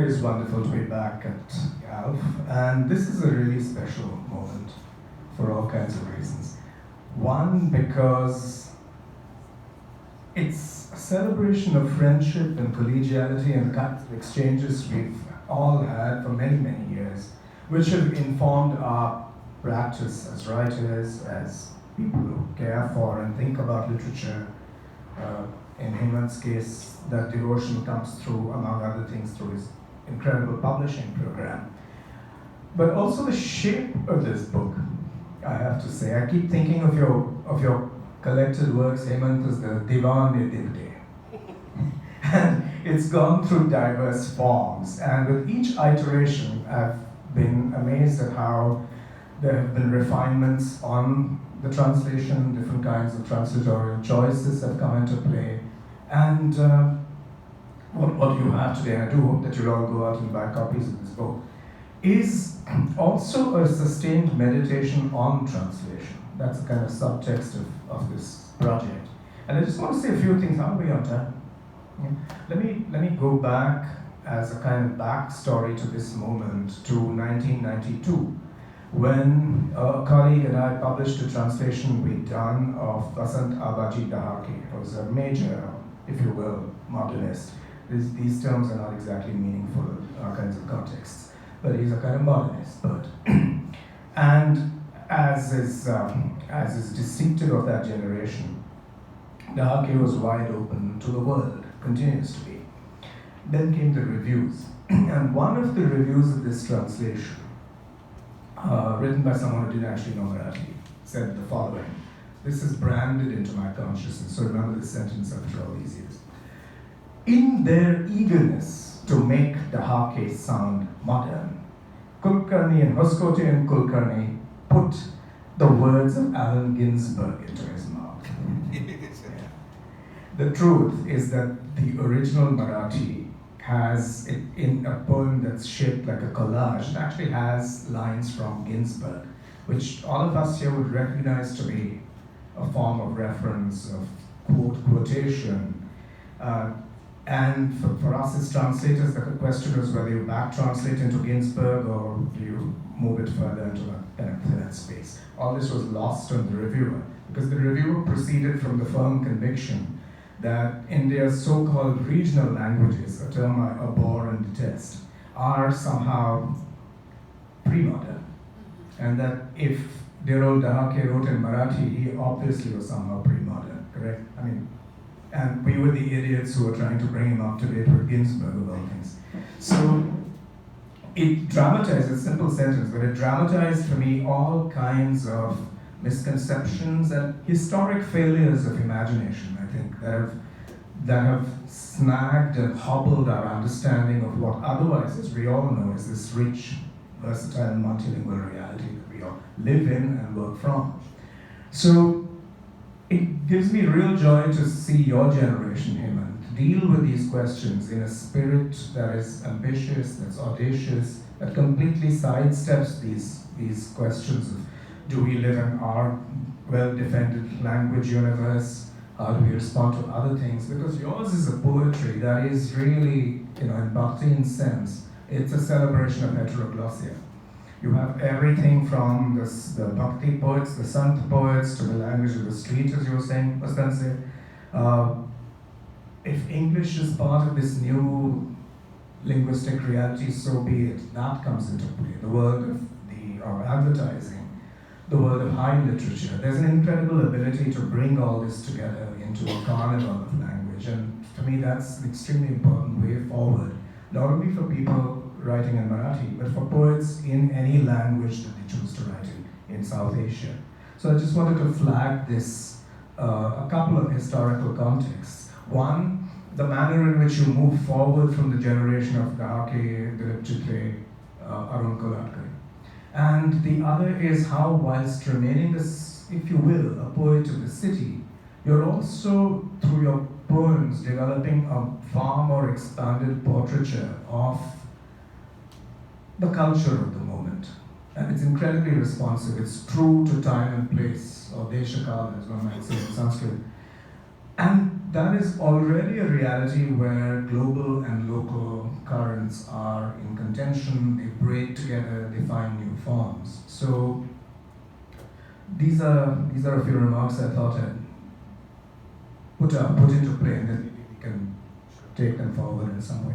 always wonderful to be back at ALF, and this is a really special moment for all kinds of reasons. One, because it's a celebration of friendship and collegiality and the kinds of exchanges we've all had for many, many years, which have informed our practice as writers, as people who care for and think about literature. In Hemant's case, that devotion comes through, among other things, through his incredible publishing program. But also the shape of this book, I have to say. I keep thinking of your collected works, Hemant, as the Divate. And it's gone through diverse forms. And with each iteration, I've been amazed at how there have been refinements on the translation, different kinds of translatorial choices have come into play. And what you have today, and I do hope that you'll all go out and buy copies of this book, is also a sustained meditation on translation. That's the kind of subtext of this project. And I just want to say a few things. How are we on time? Yeah. Let me go back as a kind of backstory to this moment to 1992, when a colleague and I published a translation we'd done of Vasant Abaji Dahake. It was a major, if you will, modernist. These terms are not exactly meaningful in our kinds of contexts, but he's a kind of modernist poet. And as is distinctive of that generation, Dahake was wide open to the world, continues to be. Then came the reviews. And one of the reviews of this translation, written by someone who didn't actually know Marathi, said the following. This is branded into my consciousness, so remember this sentence after all these years. In their eagerness to make Dahake sound modern, Kulkarni and Hoskote and Kulkarni put the words of Allen Ginsberg into his mouth. The truth is that the original Marathi has, in a poem that's shaped like a collage, it actually has lines from Ginsberg, which all of us here would recognize to be a form of reference, of quotation. And for us as translators, the question is whether you back translate into Ginsberg or do you move it further into a kind of third space. All this was lost on the reviewer, because the reviewer proceeded from the firm conviction that India's so-called regional languages, a term I abhor and detest, are somehow pre-modern. And that if dear old Dahake wrote in Marathi, he obviously was somehow pre-modern, correct? I mean, and we were the idiots who were trying to bring him up to date with Ginsberg of all things. So it dramatized, a simple sentence, but it dramatized for me all kinds of misconceptions and historic failures of imagination, I think, that have snagged and hobbled our understanding of what otherwise, as we all know, is this rich, versatile, multilingual reality that we all live in and work from. So it gives me real joy to see your generation, Hemant, deal with these questions in a spirit that is ambitious, that's audacious, that completely sidesteps these questions of do we live in our well-defended language universe? How do we respond to other things? Because yours is a poetry that is really, in Bhakti's sense, it's a celebration of heteroglossia. You have everything from the Bhakti poets, the Sant poets, to the language of the street, as you were saying, Mustansir. If English is part of this new linguistic reality, so be it. That comes into play. The world of advertising, the world of high literature. There's an incredible ability to bring all this together into a carnival of language. And for me, that's an extremely important way forward, not only for people writing in Marathi, but for poets in any language that they choose to write in South Asia. So I just wanted to flag this, a couple of historical contexts. One, the manner in which you move forward from the generation of Dahake, Dilip Chitre, Arun Koladkar. And the other is how, whilst remaining, if you will, a poet of the city, you're also, through your poems, developing a far more expanded portraiture of the culture of the moment. And it's incredibly responsive. It's true to time and place, or deshakala, as one might say in Sanskrit. And that is already a reality where global and local currents are in contention, they break together, they find new forms. So these are a few remarks I thought I'd put into play, and then maybe we can take them forward in some way.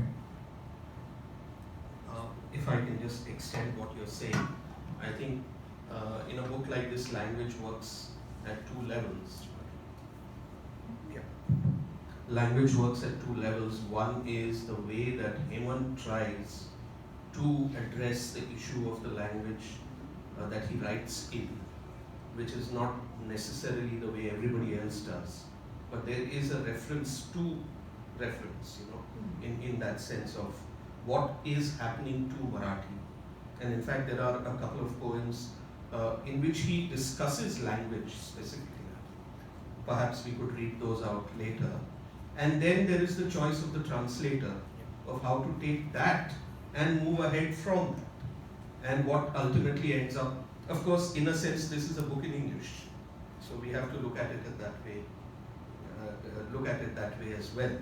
If I can just extend what you're saying, I think in a book like this, language works at two levels. Yeah. Language works at two levels. One is the way that Hemant tries to address the issue of the language that he writes in, which is not necessarily the way everybody else does. But there is a reference to reference, in that sense of what is happening to Marathi. And in fact, there are a couple of poems in which he discusses language specifically. Perhaps we could read those out later. And then there is the choice of the translator of how to take that and move ahead from that. And what ultimately ends up, of course, in a sense, this is a book in English. So we have to look at it that way, as well.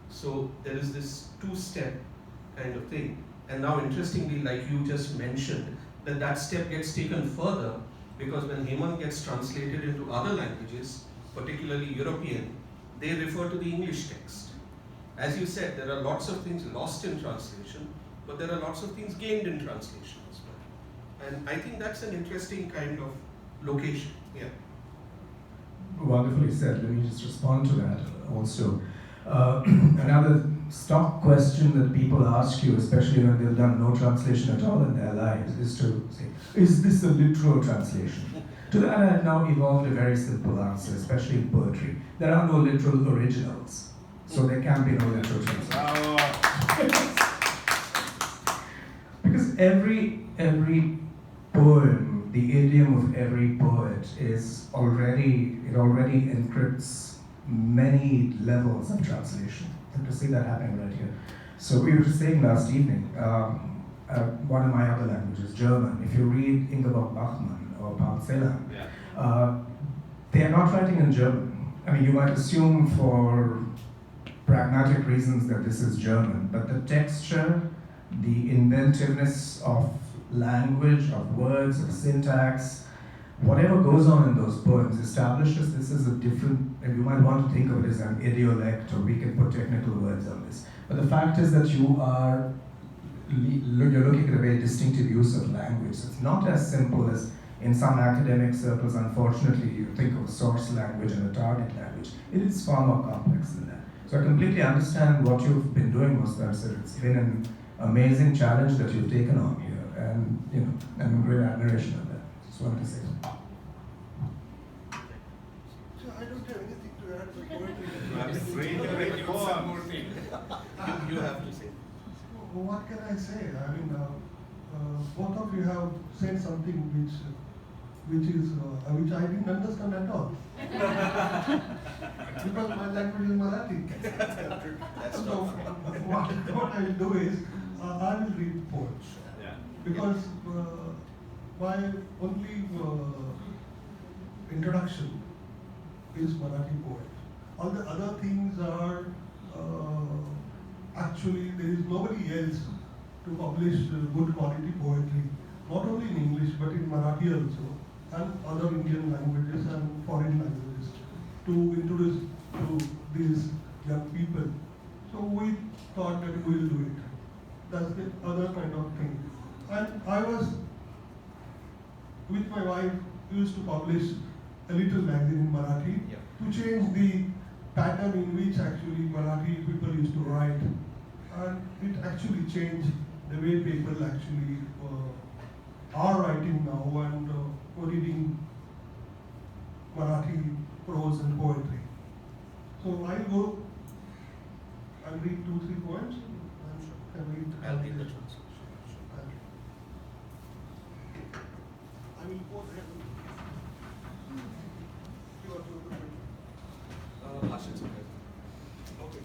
So there is this two-step kind of thing. And now, interestingly, like you just mentioned, that step gets taken further, because when Hemant gets translated into other languages, particularly European, they refer to the English text. As you said, there are lots of things lost in translation, but there are lots of things gained in translation as well. And I think that's an interesting kind of location. Yeah. Wonderfully said. Let me just respond to that also. Another stock question that people ask you, especially when they've done no translation at all in their lives, is to say, is this a literal translation? To that I have now evolved a very simple answer, especially in poetry. There are no literal originals, so there can be no literal translation. Because every poem, the idiom of every poet already encrypts many levels of translation. And to see that happening right here. So we were saying last evening, one of my other languages, German, if you read Ingeborg Bachmann or Paul Celan, they are not writing in German. I mean, you might assume for pragmatic reasons that this is German, but the texture, the inventiveness of language, of words, of syntax, whatever goes on in those poems establishes this is a different, and you might want to think of it as an idiolect, or we can put technical words on this. But the fact is that you're looking at a very distinctive use of language. It's not as simple as in some academic circles, unfortunately, you think of a source language and a target language. It is far more complex than that. So I completely understand what you've been doing, Mustansir. It's been an amazing challenge that you've taken on here, and I'm in great admiration of that. Just wanted to say that. So I don't have anything to add to poetry. You have to say. Well, what can I say? I mean, both of you have said something which I didn't understand at all. Because my language is Marathi. So what I will do is I will read poems. Yeah. Because my only introduction is Marathi poet. All the other things are actually there is nobody else to publish good quality poetry, not only in English but in Marathi also, and other Indian languages and foreign languages, to introduce to these young people. So we thought that we will do it. That's the other kind of thing. And I was, with my wife, used to publish a little magazine in Marathi to change the pattern in which actually Marathi people used to write. And it actually changed the way people actually are writing now and reading Marathi prose and poetry. So I'll go and read 2-3 poems. I'll read the translation. I will go ahead. You are to okay.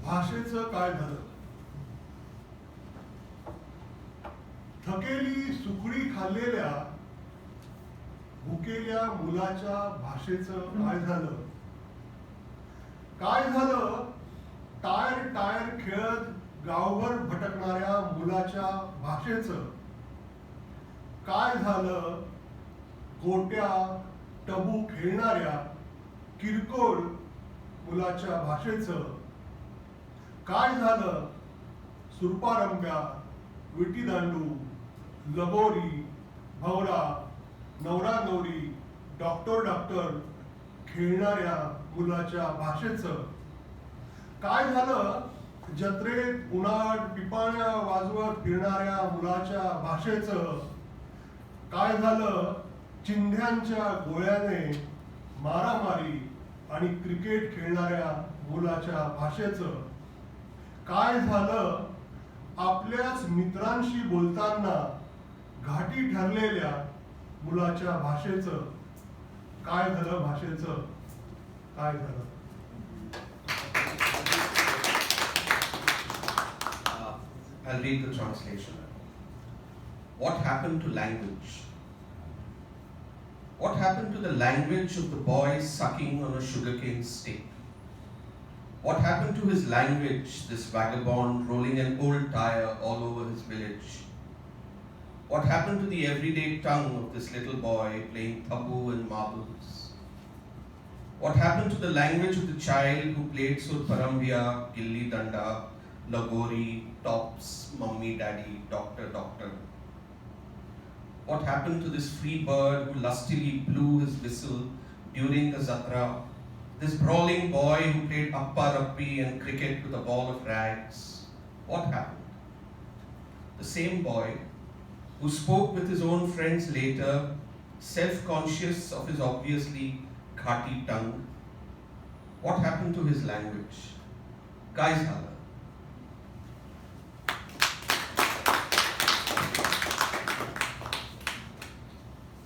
भाषेचं काय झालं? थकेली सुकडी खाल्लेल्या भुकेल्या मुलाच्या भाषेचं काय झालं? काय झालं tyre tyre खेळत गावभर भटकणाऱ्या मुलाच्या भाषेचं? काय झालं गोट्या टबू खेळणाऱ्या किरकोळ मुलाच्या भाषेचं? काय झालं सुरपारंब्या, विटीदांडू, लगोरी, भवरा, नवरा नवरी, डॉक्टर डॉक्टर खेळणाऱ्या मुलाच्या भाषेचं? काय झालं जत्रेत उन्हाळ पिपाण्या वाजवत फिरणाऱ्या मुलाच्या भाषेचं? काय झालं चिंध्यांच्या गोळ्याने मारामारी आणि क्रिकेट खेळणाऱ्या मुलाच्या भाषेचं? काय झालं आपल्याच मित्रांशी बोलताना घाटी ठरलेल्या मुलाच्या भाषेचं? काय झालं भाषेचं? काय झालं? I'll read the translation. What happened to language? What happened to the language of the boy sucking on a sugarcane stick? What happened to his language, this vagabond rolling an old tire all over his village? What happened to the everyday tongue of this little boy playing taboo and marbles? What happened to the language of the child who played surparambia, gilli danda, lagori, tops, mummy, daddy, doctor, doctor? What happened to this free bird who lustily blew his whistle during the Zatra? This brawling boy who played appa rappi and cricket with a ball of rags? What happened? The same boy who spoke with his own friends later, self-conscious of his obviously khati tongue. What happened to his language? Guys, hala.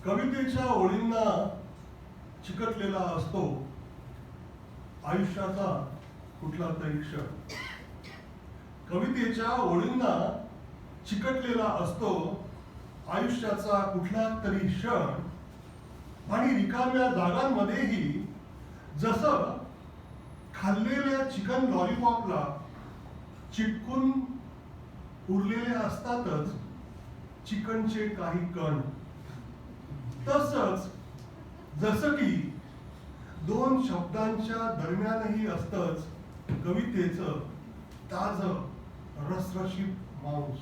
कवितेच्या ओळींना चिकटलेला असतो आयुष्याचा कुठला तरी क्षण. कवितेच्या ओळींना चिकटलेला असतो आयुष्याचा कुठला तरी क्षण आणि रिकाम्या जागांमध्येही जसं खाल्लेल्या चिकन लॉलीपॉपला चिटकून उरलेले असतातच चिकनचे काही कण, तसंच जसं की दोन शब्दांच्या दरम्यानही असतंच कवितेचं ताजं रसरशीत मांस.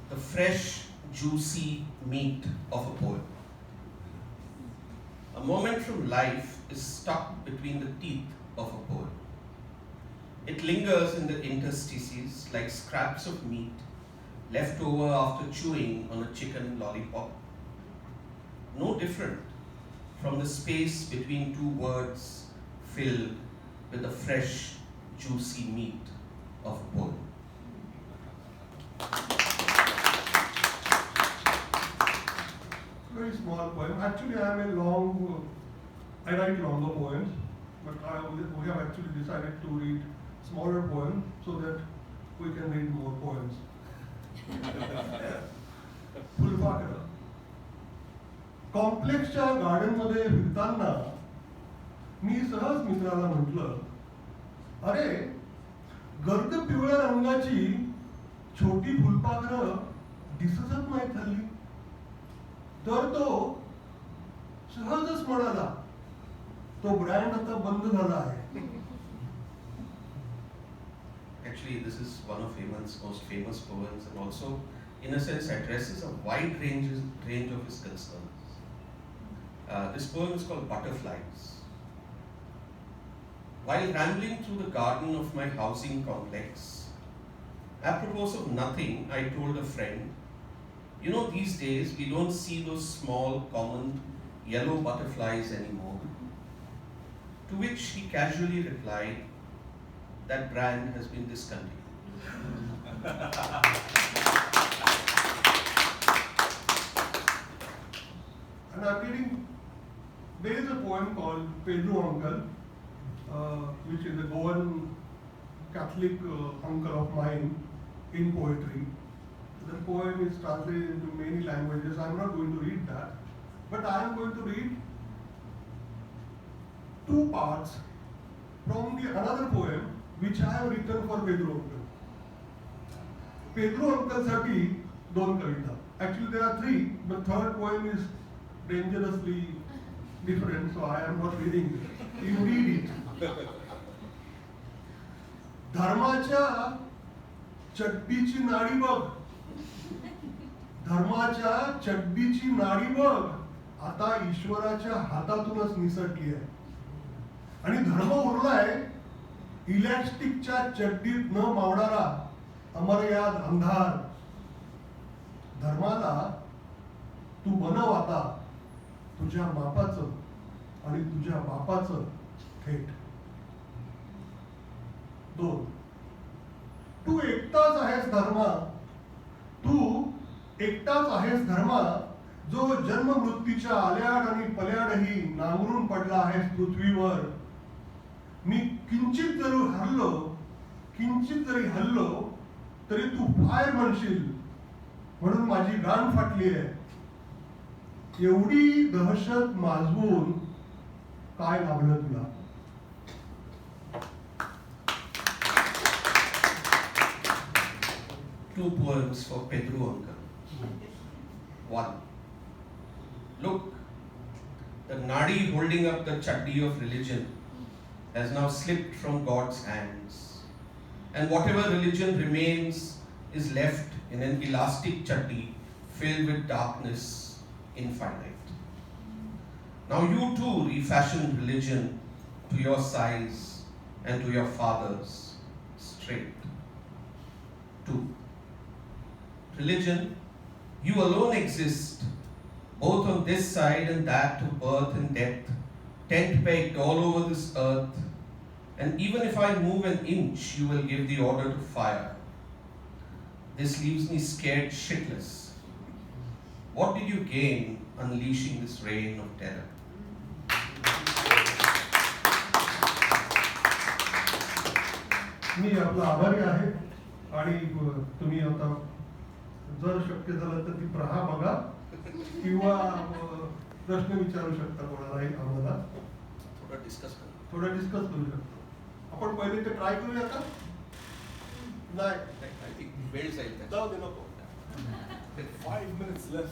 The fresh, juicy meat of a poem. A moment from life is stuck between the teeth of a poem. It lingers in the interstices like scraps of meat left over after chewing on a chicken lollipop. No different from the space between two words filled with the fresh, juicy meat of a poem. Very small poem. Actually, I write longer poems, but we have actually decided to read smaller poems so that we can read more poems. फुलपाखरं. कॉम्प्लेक्सच्या garden मध्ये फिरताना मी सहज मित्राला म्हटलं, अरे गर्द पिवळ्या रंगाची छोटी फुलपाखरं दिसतच नाहीत हल्ली. तर तो सहजच म्हणाला, तो ब्रँड आता बंद झाला आहे. Actually, this is one of Hemant's most famous poems and also, in a sense, addresses a wide range of his concerns. This poem is called Butterflies. While rambling through the garden of my housing complex, apropos of nothing, I told a friend, you know, these days we don't see those small, common, yellow butterflies anymore. To which he casually replied, that brand has been discontinued. And I'm reading, there is a poem called Pedro Uncle, which is a Goan Catholic uncle of mine in poetry. The poem is translated into many languages. I am not going to read that, but I am going to read two parts from the another poem which I have written for Pedro Uncle. Pedro Uncle साठी दोन कविता. Actually there are three, but third poem is dangerously different, so I am not reading it. You read it. धर्माच्या चड्डीची नाडी बघ. धर्माच्या चड्डीची नाडी बघ. आता ईश्वराच्या हातातूनच निसटली आहे. आणि धर्म उरलाय इलॅस्टिकच्या चड्डीत न मावणारा अमर्याद अंधार. धर्माला तू बनव आता तुझ्या मापाचं आणि तुझ्या बापाचं थेट. दोन, तू एकटाच आहेस धर्मा. तू एकटाच आहेस धर्मा, जो जन्म मृत्यूच्या आल्याड आणि पल्याडही नांगरून पडला आहेस पृथ्वीवर. मी किंचित जरी हल्लो तरी तू फायर म्हणशील, म्हणून माझी गाण फाटली आहे. एवढी दहशत माजवून काय लाभलं तुला. Two poems for Pedro Uncle. One. Look, the nadi holding up the chaddi of religion has now slipped from God's hands, and whatever religion remains is left in an elastic chaddi filled with darkness, infinite. Now you too refashioned religion to your size and to your father's, straight. Two. Religion, you alone exist, both on this side and that of birth and death, tent pegged all over this earth, and even if I move an inch, you will give the order to fire. This leaves me scared shitless. What did you gain unleashing this reign of terror? मी आपला आभारी आहे आणि तुम्ही आता जर शक्य झालं तर ती प्रहा बघा किंवा प्रश्न विचारू शकता कोणालाही आम्हाला. थोड़ा डिस्कस करू शकतो. आपण पहिले ते ट्राय करूया का. नाही I think वेळ जाईल. जाऊ दे नको. 5 minutes left.